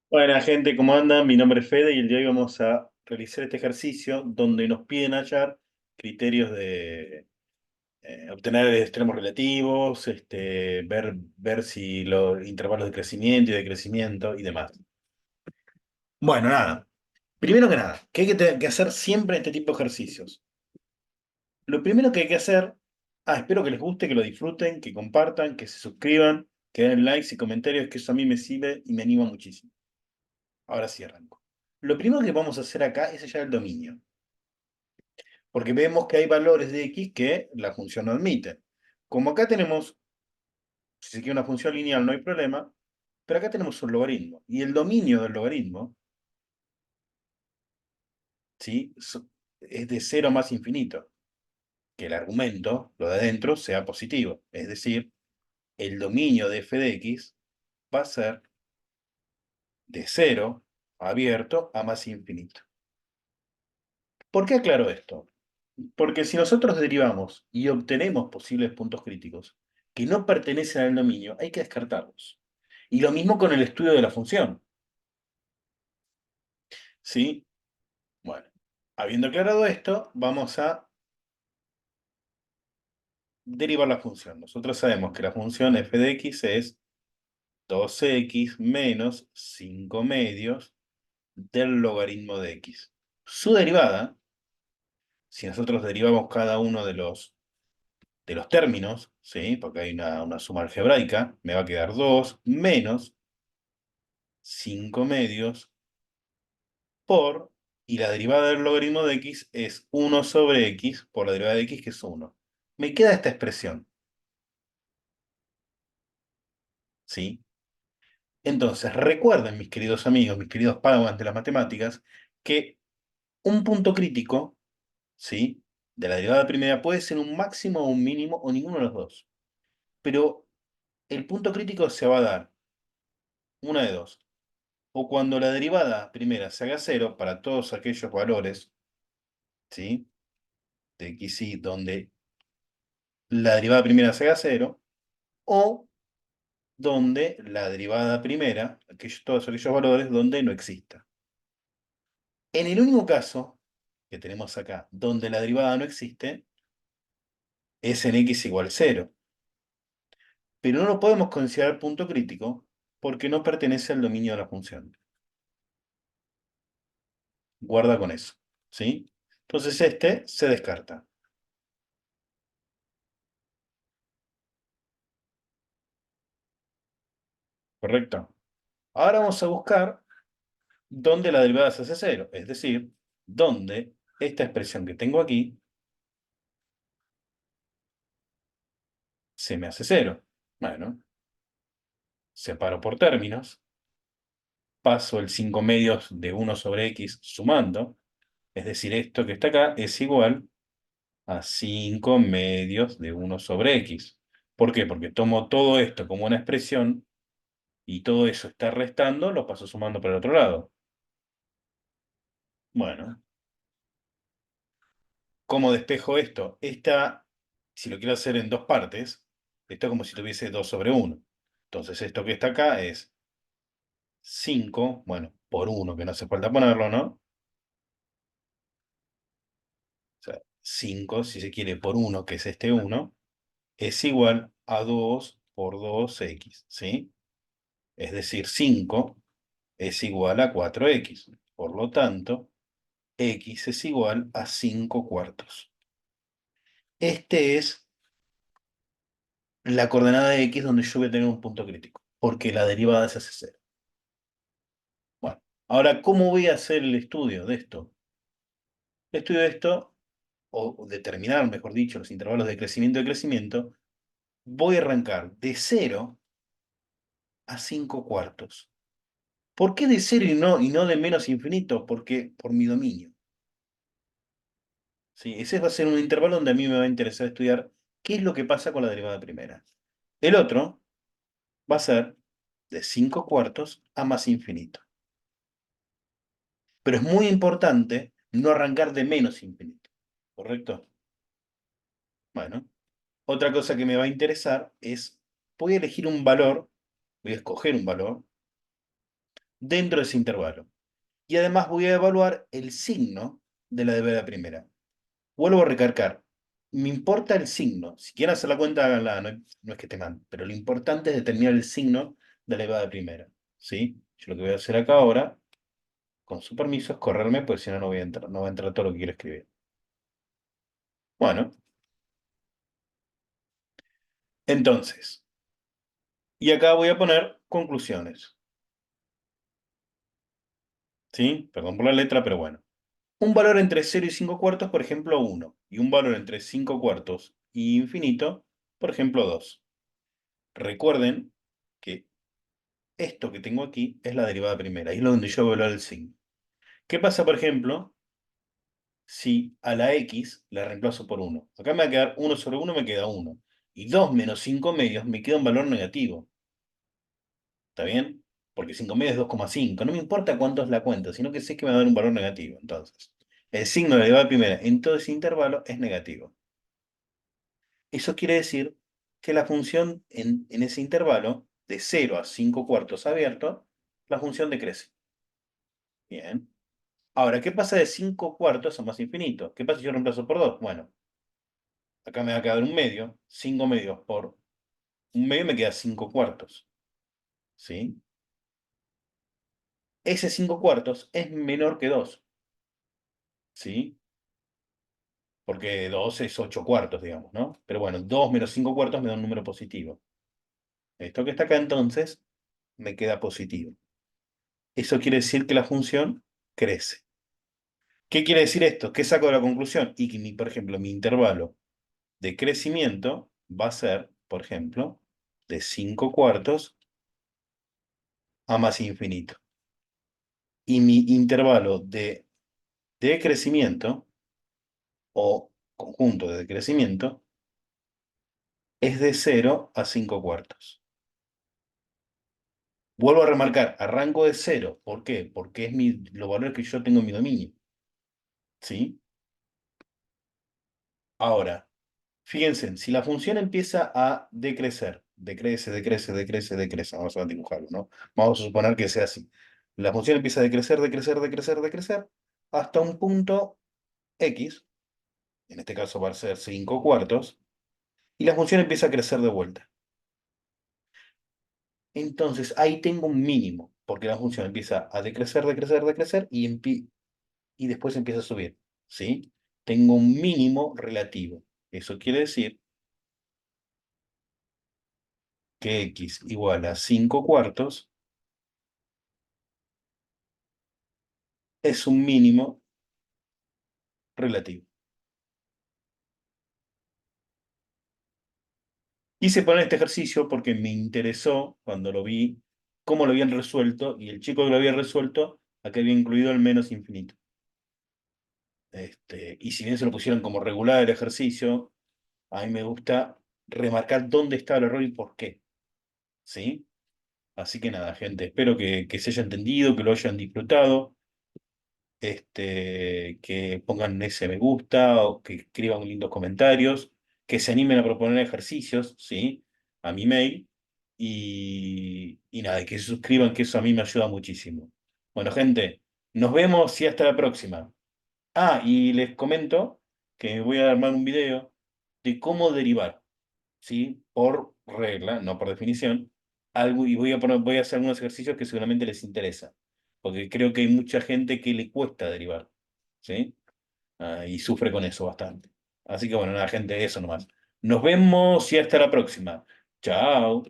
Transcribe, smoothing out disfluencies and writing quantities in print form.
Buena gente, ¿cómo andan? Mi nombre es Fede y el día de hoy vamos a realizar este ejercicio donde nos piden hallar criterios de obtener extremos relativos, ver si los intervalos de crecimiento y decrecimiento y demás. Bueno, nada. Primero que nada, ¿qué hay que hacer siempre en este tipo de ejercicios? Lo primero que hay que hacer, espero que les guste, que lo disfruten, que compartan, que se suscriban, que den likes y comentarios, que eso a mí me sirve y me anima muchísimo. Ahora sí arranco. Lo primero que vamos a hacer acá es hallar el dominio, porque vemos que hay valores de x que la función no admite. Como acá tenemos, si se quiere una función lineal no hay problema, pero acá tenemos un logaritmo. Y el dominio del logaritmo, ¿sí? Es de cero más infinito. Que el argumento, lo de adentro, sea positivo. Es decir, el dominio de f de x va a ser de cero abierto a más infinito. ¿Por qué aclaro esto? Porque si nosotros derivamos y obtenemos posibles puntos críticos que no pertenecen al dominio, hay que descartarlos. Y lo mismo con el estudio de la función. ¿Sí? Bueno, habiendo aclarado esto, vamos a derivar la función. Nosotros sabemos que la función f de x es 2x menos 5 medios del logaritmo de x. Su derivada, si nosotros derivamos cada uno de los términos, ¿sí? Porque hay una suma algebraica, me va a quedar 2 menos 5 medios por, y la derivada del logaritmo de x es 1 sobre x por la derivada de x, que es 1. Me queda esta expresión, ¿sí? Entonces, recuerden, mis queridos amigos, mis queridos padawans de las matemáticas, que un punto crítico, ¿sí? De la derivada primera puede ser un máximo o un mínimo o ninguno de los dos. Pero el punto crítico se va a dar una de dos. O cuando la derivada primera se haga cero para todos aquellos valores, ¿sí? De x y donde la derivada primera se haga cero, o donde la derivada primera, todos aquellos valores donde no exista. En el único caso que tenemos acá, donde la derivada no existe, es en x igual cero. Pero no lo podemos considerar punto crítico porque no pertenece al dominio de la función. Guarda con eso, ¿sí? Entonces este se descarta, ¿correcto? Ahora vamos a buscar dónde la derivada se hace cero, es decir, dónde esta expresión que tengo aquí se me hace cero. Bueno, separo por términos, paso el 5 medios de 1 sobre x sumando, es decir, esto que está acá es igual a 5 medios de 1 sobre x. ¿Por qué? Porque tomo todo esto como una expresión y todo eso está restando, lo paso sumando por el otro lado. Bueno, ¿cómo despejo esto? Si lo quiero hacer en dos partes, esto es como si tuviese 2 sobre 1. Entonces esto que está acá es 5, bueno, por 1, que no hace falta ponerlo, ¿no? O sea, 5, si se quiere, por 1, que es este 1, es igual a 2 por 2x, ¿sí? Es decir, 5 es igual a 4x. Por lo tanto, x es igual a 5 cuartos. Este es la coordenada de x donde yo voy a tener un punto crítico, porque la derivada se hace cero. Bueno, ahora, ¿cómo voy a hacer el estudio de esto? El estudio de esto, o determinar, mejor dicho, los intervalos de crecimiento y crecimiento, voy a arrancar de cero a 5 cuartos. ¿Por qué de cero y no de menos infinito? Porque por mi dominio. ¿Sí? Ese va a ser un intervalo donde a mí me va a interesar estudiar qué es lo que pasa con la derivada primera. El otro va a ser de 5 cuartos a más infinito. Pero es muy importante no arrancar de menos infinito. ¿Correcto? Bueno, otra cosa que me va a interesar es, voy a elegir un valor, voy a escoger un valor dentro de ese intervalo. Y además voy a evaluar el signo de la derivada primera. Vuelvo a recargar. Me importa el signo. Si quieren hacer la cuenta, háganla. No, no es que esté mal. Pero lo importante es determinar el signo de la derivada primera. ¿Sí? Yo lo que voy a hacer acá ahora, con su permiso, es correrme, porque si no, no voy a entrar, no va a entrar todo lo que quiero escribir. Bueno, entonces. Y acá voy a poner conclusiones. ¿Sí? Perdón por la letra, pero bueno. Un valor entre 0 y 5 cuartos, por ejemplo, 1. Y un valor entre 5 cuartos y infinito, por ejemplo, 2. Recuerden que esto que tengo aquí es la derivada primera. Y es lo donde yo voy a evaluar el signo. ¿Qué pasa, por ejemplo, si a la x la reemplazo por 1? Acá me va a quedar 1 sobre 1, me queda 1. Y 2 menos 5 medios me queda un valor negativo. ¿Está bien? Porque 5 medios es 2,5. No me importa cuánto es la cuenta, sino que sé que me va a dar un valor negativo. Entonces, el signo de la derivada primera en todo ese intervalo es negativo. Eso quiere decir que la función en ese intervalo, de 0 a 5 cuartos abierto, la función decrece. Bien. Ahora, ¿qué pasa de 5 cuartos a más infinito? ¿Qué pasa si yo reemplazo por 2? Bueno, acá me va a quedar un medio. 5 medios por un medio me queda 5 cuartos. ¿Sí? Ese 5 cuartos es menor que 2. ¿Sí? Porque 2 es 8 cuartos, digamos, ¿no? Pero bueno, 2 menos 5 cuartos me da un número positivo. Esto que está acá entonces me queda positivo. Eso quiere decir que la función crece. ¿Qué quiere decir esto? ¿Qué saco de la conclusión? Y que, por ejemplo, mi intervalo de crecimiento va a ser, por ejemplo, de 5 cuartos a más infinito. Y mi intervalo de decrecimiento o conjunto de decrecimiento es de 0 a 5 cuartos. Vuelvo a remarcar, arranco de 0. ¿Por qué? Porque es los valores que yo tengo en mi dominio. ¿Sí? Ahora, fíjense, si la función empieza a decrecer, decrece, decrece, decrece, decrece, vamos a dibujarlo, ¿no? Vamos a suponer que sea así. La función empieza a decrecer, decrecer, decrecer, decrecer, hasta un punto X, en este caso va a ser 5 cuartos, y la función empieza a crecer de vuelta. Entonces ahí tengo un mínimo, porque la función empieza a decrecer, decrecer, decrecer, y después empieza a subir, ¿sí? Tengo un mínimo relativo. Eso quiere decir que X igual a 5 cuartos es un mínimo relativo. Quise poner este ejercicio porque me interesó cuando lo vi, cómo lo habían resuelto, y el chico que lo había resuelto, acá había incluido el menos infinito. Y si bien se lo pusieron como regular el ejercicio, a mí me gusta remarcar dónde está el error y por qué. ¿Sí? Así que nada, gente, espero que se haya entendido, que lo hayan disfrutado. Que pongan ese me gusta o que escriban lindos comentarios, que se animen a proponer ejercicios, ¿sí? A mi mail y nada, y que se suscriban, que eso a mí me ayuda muchísimo. Bueno, gente, nos vemos y hasta la próxima. Ah, y les comento que voy a armar un video de cómo derivar, ¿sí? Por regla, no por definición, algo, y voy a hacer algunos ejercicios que seguramente les interesa, porque creo que hay mucha gente que le cuesta derivar, ¿sí? Y sufre con eso bastante. Así que bueno, nada, gente, eso nomás. Nos vemos y hasta la próxima. Chao.